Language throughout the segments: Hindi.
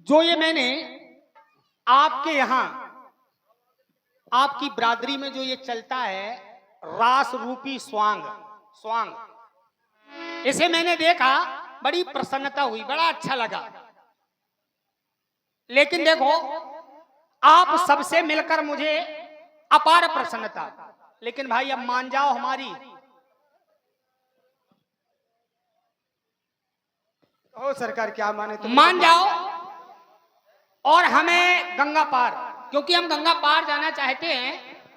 जो ये मैंने आपके यहाँ आपकी बिरादरी में जो ये चलता है रास रूपी स्वांग स्वांग, इसे मैंने देखा, बड़ी प्रसन्नता हुई, बड़ा अच्छा लगा। लेकिन देखो, आप सबसे मिलकर मुझे अपार प्रसन्नता। लेकिन भाई अब मान जाओ हमारी, ओ सरकार क्या माने तो मान जाओ और हमें गंगा पार, क्योंकि हम गंगा पार जाना चाहते हैं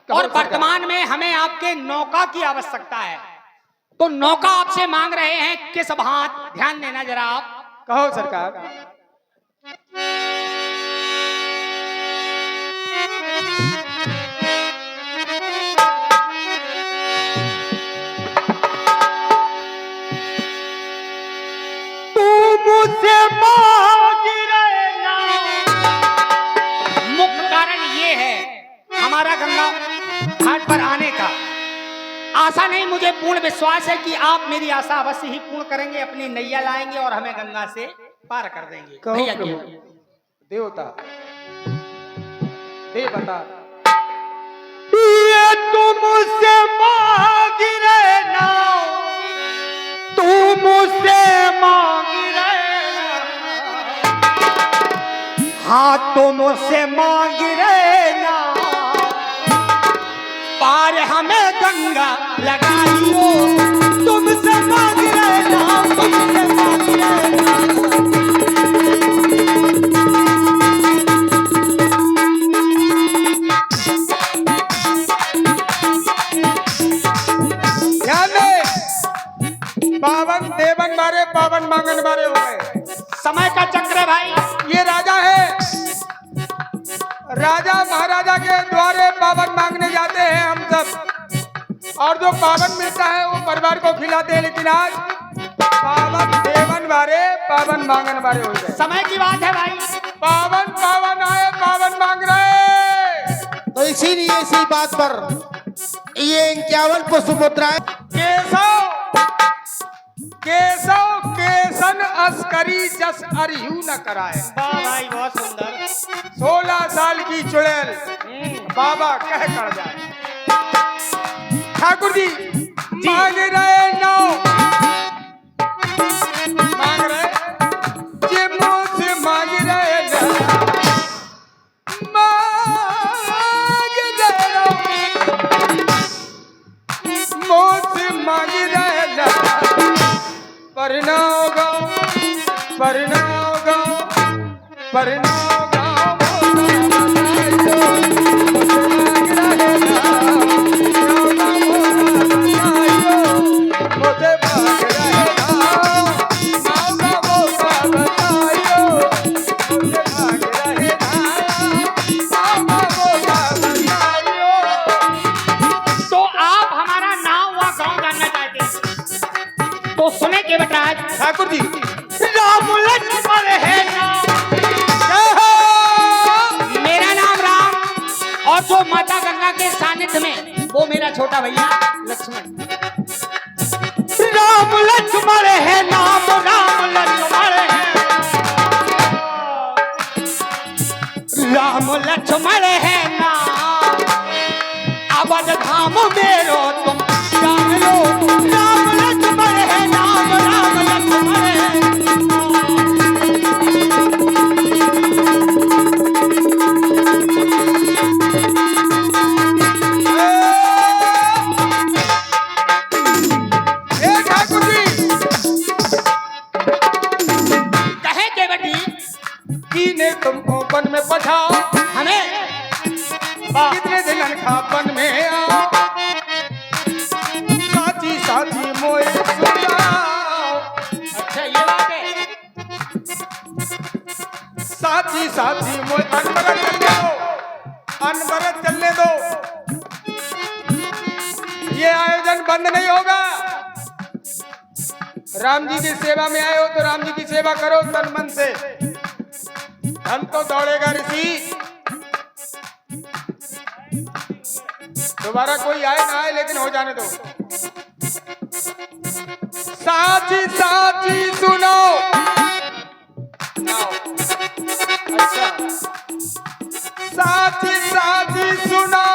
और वर्तमान में हमें आपके नौका की आवश्यकता है। तो नौका आपसे मांग रहे हैं किस भांत, ध्यान देना जरा आप। कहो सरकार। मुख्य कारण ये है हमारा गंगा घाट पर आने का। आशा नहीं, मुझे पूर्ण विश्वास है कि आप मेरी आशा अवश्य ही पूर्ण करेंगे, अपनी नैया लाएंगे और हमें गंगा से पार कर देंगे। कहो प्रभु, देवता देवता ये तुमसे मांग रहे ना, तुमसे मांग रहे ना, हाँ तुमसे मांग रहे ना, पार हमें गंगा लगाइयो। तुमसे मांग रहे ना, तुमसे मांग रहे ना। पावन देवन मारे पावन मांगन मारे हो गए। समय का चक्र है भाई। ये राजा है, राजा महाराजा के द्वारे पावन मांगने जाते हैं हम सब, और जो पावन मिलता है वो परिवार को खिलाते हैं। लेकिन आज पावन देवन मारे पावन मांगन मारे हो गए। समय की बात है भाई। पावन पावन आए पावन मांग रहे। तो इसीलिए इसी बात पर ये 51 पुष्पमुद्राएं केशव केसन अस्करी जस अरहू न कराए। वाह भाई बहुत सुंदर। 16 साल की चुड़ैल बाबा कह कर जाए। ठाकुर जी मांग रहे नौ, मांग रहे जे मुझसे मांग रहे ना, मांग रहे मुझसे मांग रहे ना, परनाव गाँव परनाव गाँव परनाव गाँव तो आप हमारा नाम व गाँव जानना चाहते हैं तो सुने के बेटा। ठाकुर जी राम लक्ष्मण है नाम, मेरा नाम राम, और जो माता गंगा के सानिध्य में वो मेरा छोटा भैया लक्ष्मण। राम लक्ष्मण है नाम, राम लक्ष्मण है, राम लक्ष्मण है नाम, अवध धाम मेरो तुम जान लो। राम लक्ष्मण है नाम, राम लक्ष्मण है। ठाकुर जी कहे के बेटी कीने तुमको वन में पठाओ, हमें कितने दिन खापन में आओ, साथी साथी मोए सुनाओ। अच्छा ये बात है। साथी साथी मोए अनवरत चलने दो, अनवरत चलने दो। ये आयोजन बंद नहीं होगा। राम जी की सेवा में आए हो तो राम जी की सेवा करो तन मन से। धन तो दौड़ेगा ऋषि, दोबारा कोई आए ना आए लेकिन हो जाने दो। साथी साथी सुनो, अच्छा, साथी साथी सुनो,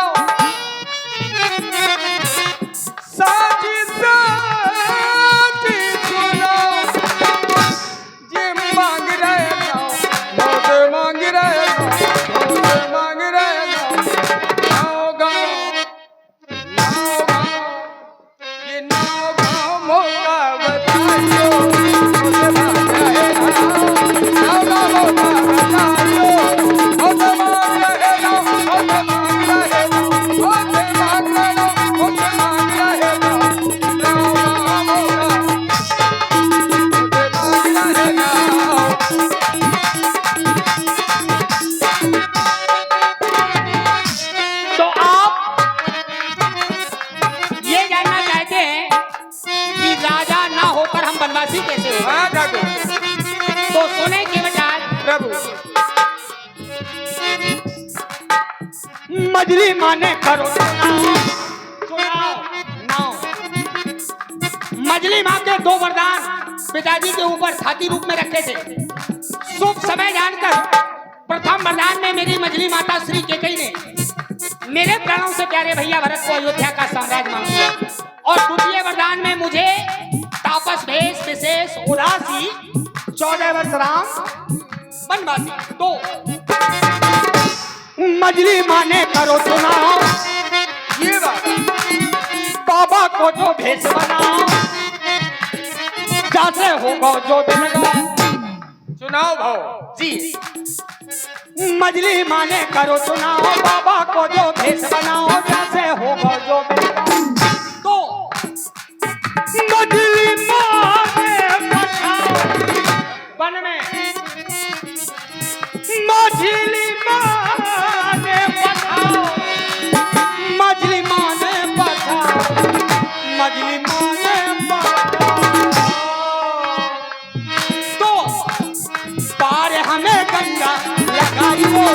साथी साथी सुनो, ये मांग रहे हो, मौत मांग रहे हो, मौत मांग रहे हो, नाव गाओ, नाव गाओ, ये नाव गाओ मौका बताइयो, मौत मांग रहे हो, नाव गाओ मौका बताइयो, मौत मांग रहे हो, मौत मांग रहे हो, मौत मांग रहे हो, मौत मांग रहे हो, नाव गाओ मौका, मौत मांग रहे हो। तो आप ये जानना चाहते हैं कि राजा ना होकर हम बनवासी कैसे हो गए? हाँ ठाकुर, तो सुने के बजाय प्रभु, मजली माने करो चुनाव नाव। मजली माँ के दो वरदान पिताजी के ऊपर छाती रूप में रखे थे। शुभ समय जानकर प्रथम वरदान में मेरी मजली माता श्री केकई ने मेरे प्राणों से प्यारे भैया भरत को अयोध्या का साम्राज्य मांग लिया, और द्वितीय वरदान में मुझे तापस भेष विशेष उदासी 14 वर्ष राम बनवासी। तो मजली माने करो चुनाव, ये बात, बाबा को जो भेष बनाओ, जैसे होगा जो देगा चुनाव भाव, जी। मजली माने करो चुनाव, बाबा को जो भेष बनाओ, जैसे होगा जो देगा। तो मजली माने पठाओ वन में, मजली माने पठाओ, मजली माने पठाओ, मजली माने पठाओ। तो पार हमें गंगा लगाइयो,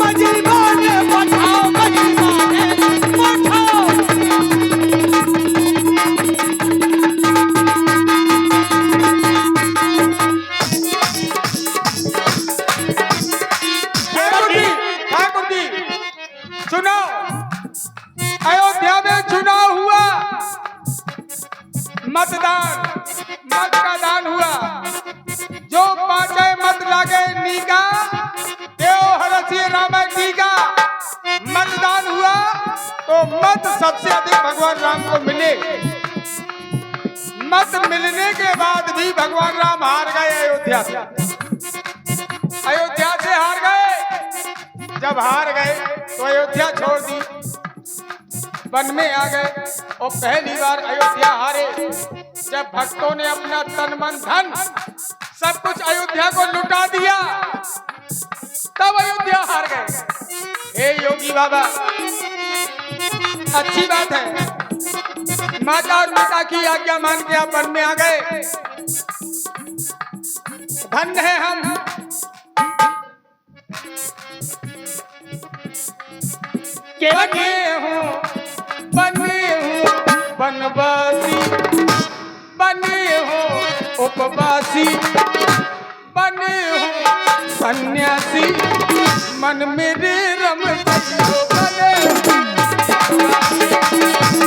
मजली माने पठाओ, मजली माने पठाओ। ठाकुर जी, सुनो, अयोध्या में चुनाव हुआ, मतदान, मत का दान हुआ, जो पांचे मत लागे नीका, देव हरसी राम टीका, मतदान हुआ तो मत सबसे अधिक भगवान राम को मिले। मत मिलने के बाद भी भगवान राम हार गए अयोध्या से, अयोध्या से हार गए। जब हार गए तो अयोध्या छोड़ दी, वन में आ गए, और पहली बार अयोध्या हारे जब भक्तों ने अपना तन मन धन सब कुछ अयोध्या को लुटा दिया, तब अयोध्या हार गए। हे योगी बाबा, अच्छी बात है, माता और पिता की आज्ञा मान के आप वन में आ गए, धन्य है हम। बने हूँ बनवासी, बने हो उपवासी, बने हूँ सन्यासी, मन मेरे रम गइयो, बने हूँ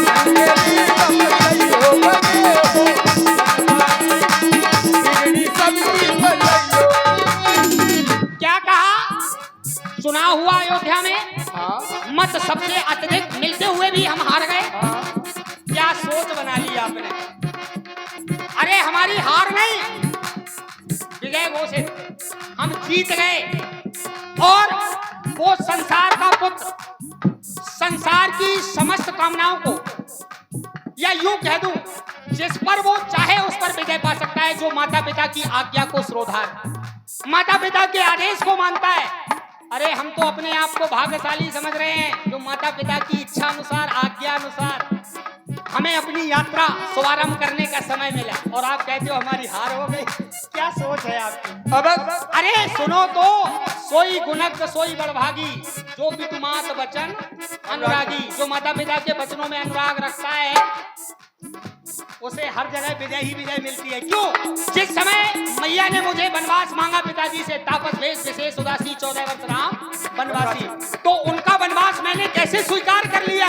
सन्यासी, रम गइयो, बने हूँ बिगड़ी सबकी बजाइयो। क्या कहा? चुनाव हुआ अयोध्या में, हाँ, मत सबसे अत्यधिक मिलते हुए भी हम हार गए। क्या सोच बना ली आपने? अरे हमारी हार नहीं, विजय घोषित, हम जीत गए। और वो संसार का पुत्र संसार की समस्त कामनाओं को, या यूं कह दूं, जिस पर वो चाहे उस पर विजय पा सकता है, जो माता पिता की आज्ञा को श्रोधार, माता पिता के आदेश को मानता है। अरे हम तो अपने आप को भाग्यशाली समझ रहे हैं, जो माता पिता की इच्छा अनुसार, आज्ञा अनुसार हमें अपनी यात्रा शुभारंभ करने का समय मिला, और आप कहते हो हमारी हार हो गई। क्या सोच है आपकी? अब अरे सुनो तो, सोई गुणक सोई बड़भागी, जो विदुमात वचन अनुरागी, जो माता पिता के वचनों में अनुराग रखता है उसे हर जगह विजय ही विजय मिलती है। क्यों? जिस समय मैया ने मुझे वनवास मांगा पिताजी से, तापस वेश विशेष उदासी 14 वर्ष राम वनवासी, तो उनका वनवास मैंने कैसे स्वीकार कर लिया?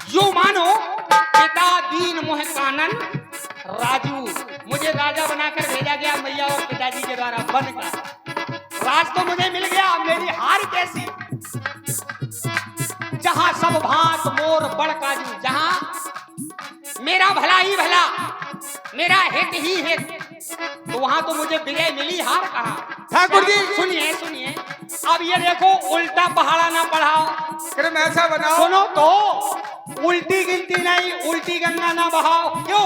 यूं मानो पिता दीन मोह कानन राजू, मुझे राजा बनाकर भेजा गया मैया और पिताजी के द्वारा बनकर। राज तो मुझे मिल गया, मेरी हार कैसी? जहां सब भांत मोर बड़ काजू, जहां मेरा भला ही भला, मेरा हित ही हित, तो वहां तो मुझे विजय मिली, हार कहां? ठाकुर जी सुनिए सुनिए, अब ये देखो उल्टा पहाड़ा ना पढ़ाओ, क्रम ऐसा बनाओ। सुनो तो, उल्टी गिनती नहीं, उल्टी गंगा ना बहाओ। क्यों?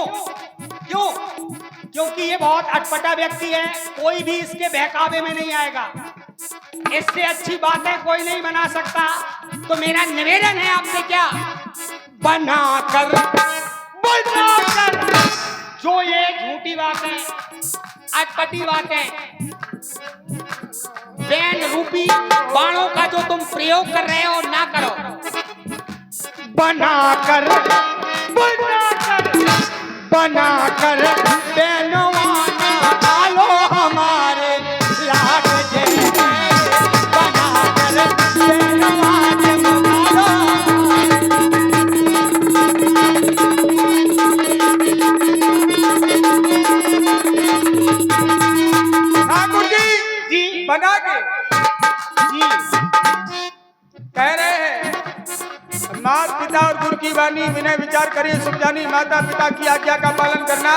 क्यों? क्योंकि ये बहुत अटपटा व्यक्ति है, कोई भी इसके बहकावे में नहीं आएगा, इससे अच्छी बातें कोई नहीं बना सकता। तो मेरा निवेदन है आपसे, क्या बनाकर जो ये झूठी बातें, अटपटी बातें, बैंड रूपी बाणों का जो तुम प्रयोग कर रहे हो, ना करो। बनाकर बनाकर बेनवाना डालो हमारे लाड जैसे, बनाकर बेनवाना डालो। ठाकुर जी बना के जी कह रहे हैं, मात पिता और गुरु की वाणी विनय विचार करिए सुख जानी, माता पिता की आज्ञा का पालन करना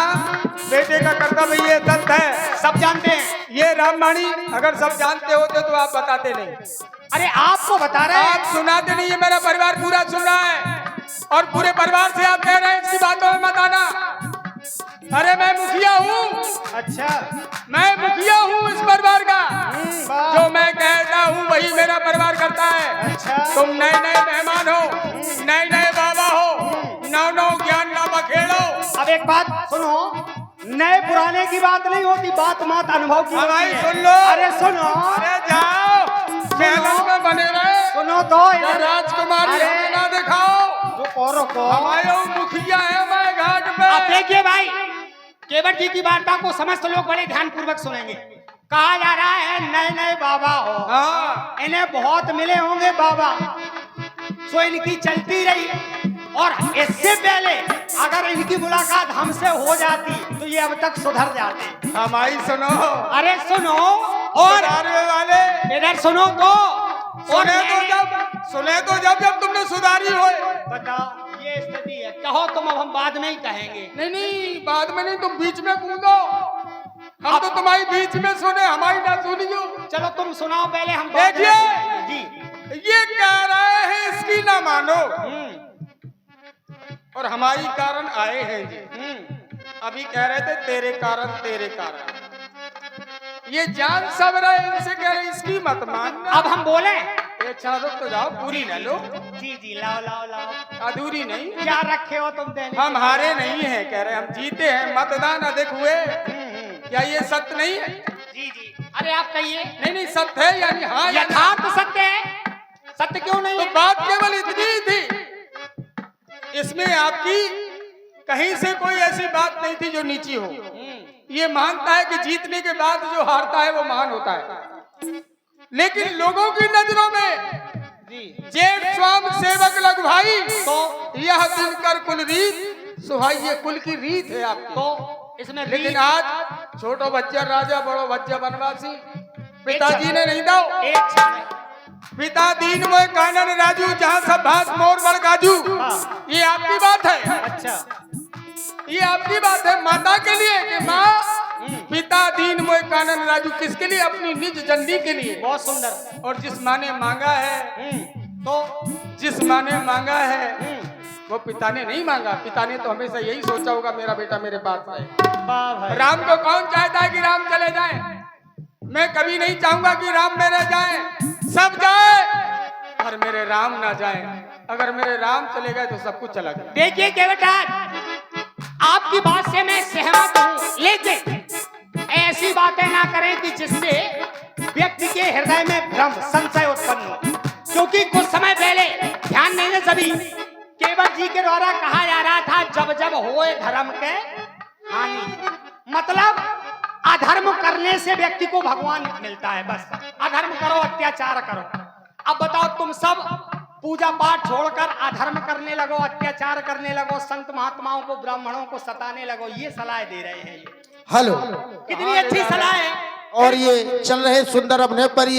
बेटे का कर्तव्य, ये सत्य है, सब जानते हैं। ये रामवाणी अगर सब जानते होते तो आप बताते नहीं। अरे आपको बता रहे हैं, आप सुनाते नहीं, ये मेरा परिवार पूरा सुन रहा है, और पूरे परिवार से आप कह रहे हैं इसकी बातों में मत आना। अरे मैं मुखिया हूँ, अच्छा मैं मुखिया हूँ इस परिवार का, जो मैं कहता हूँ वही मेरा परिवार करता है। अच्छा। तुम नए नए मेहमान हो, नए नए बाबा हो, नौ नौ ज्ञान ना बखेड़ो। अब एक बात सुनो, नए पुराने की बात नहीं होती, बात मात अनुभव की हाँ होती भाई है। सुन लो, अरे सुनो, अरे जाओ महलों में बने रहे, सुनो तो या राजकुमारी अरे, हमें ना दिखाओ। रुको हमारे मुखिया है मैं घाट पे। अब देखिए भाई, केवट जी की वार्ता को समस्त लोग बड़े ध्यान पूर्वक सुनेंगे। कहा जा रहा है नए नए बाबा हो, हाँ इन्हें बहुत मिले होंगे बाबा, सो इनकी चलती रही, और इससे पहले अगर इनकी मुलाकात हमसे हो जाती तो ये अब तक सुधर जाते। हमारी सुनो, अरे सुनो, और सुधारने वाले इधर सुनो तो, और सुने तो जब तुमने सुधारी हो। बताओ, ये स्थिति है। कहो तुम, अब हम बाद में ही कहेंगे। नहीं बाद में नहीं, तुम बीच में कूदो, हम तो तुम्हारी बीच में सुने, हमारी ना सुनियो। चलो तुम सुनाओ पहले, हम देखिए जी। ये कह रहे हैं इसकी ना मानो, और हमारी कारण आए हैं जी। अभी कह रहे थे तेरे कारण, ये जान सब रहे, इनसे कह रहे इसकी मत मान। अब हम बोले, अच्छा रुक तो जाओ, पूरी ले लो। जी लाओ, अधूरी नहीं, क्या रखे हो तुम देने? हम हारे नहीं हैं, कह रहे हम जीते हैं, मतदान अधिक हुए। क्या ये सत्य नहीं है? जी अरे आप कहिए। नहीं सत्य है, यानी हाँ यथार्थ सत्य है, सत्य क्यों नहीं तो है? बात केवल इतनी ही थी, इसमें आपकी कहीं से कोई ऐसी बात नहीं थी जो नीची हो। ये मानता है कि जीतने के बाद जो हारता है वो महान होता है, लेकिन लोगों की नजरों में जेठ स्वाम सेवक लग भाई, तो यह दिनकर कुल रीत सुहाई, ये कुल की रीत है आपकी। तो इसमें लेकिन आज छोटो बच्चा राजा, बड़ो बच्चा बनवासी, पिताजी ने नहीं दो। एक क्षण, पिता दीन मोह कानन राजू, जहाँ सब भात मोर बड़ काजू। ये आपकी बात है। अच्छा, ये आपकी बात है माता के लिए कि माँ पिता दीन मोह कानन राजू, किसके लिए? अपनी निज जंडी के लिए। बहुत सुंदर। और जिस माँ ने मांगा है, तो जिस माँ ने मांगा है वो पिता ने नहीं मांगा। पिता ने तो हमेशा यही सोचा होगा मेरा बेटा मेरे पास आए। वाह भाई। राम को कौन चाहता है कि राम चले जाए? मैं कभी नहीं चाहूंगा कि राम मेरे जाए, सब जाए और मेरे राम ना जाए। अगर मेरे राम चले गए तो सब कुछ चला जाए। देखिए केवटराज, आपकी बात से मैं सहमत हूँ, लेकिन ऐसी बातें ना करें कि जिससे व्यक्ति के हृदय में भ्रम संशय उत्पन्न हो। क्योंकि कुछ समय पहले ध्यान नहीं है सभी केवट जी के द्वारा कहा जा रहा था जब जब होए धर्म के हानि, मतलब अधर्म करने से व्यक्ति को भगवान मिलता है। बस अधर्म करो, अत्याचार करो। अब बताओ तुम सब पूजा पाठ छोड़कर अधर्म करने लगो, अत्याचार करने लगो, संत महात्माओं को ब्राह्मणों को सताने लगो, ये सलाह दे रहे हैं। हेलो, कितनी अच्छी सलाह है। और ये चल रहे सुंदर अपने पर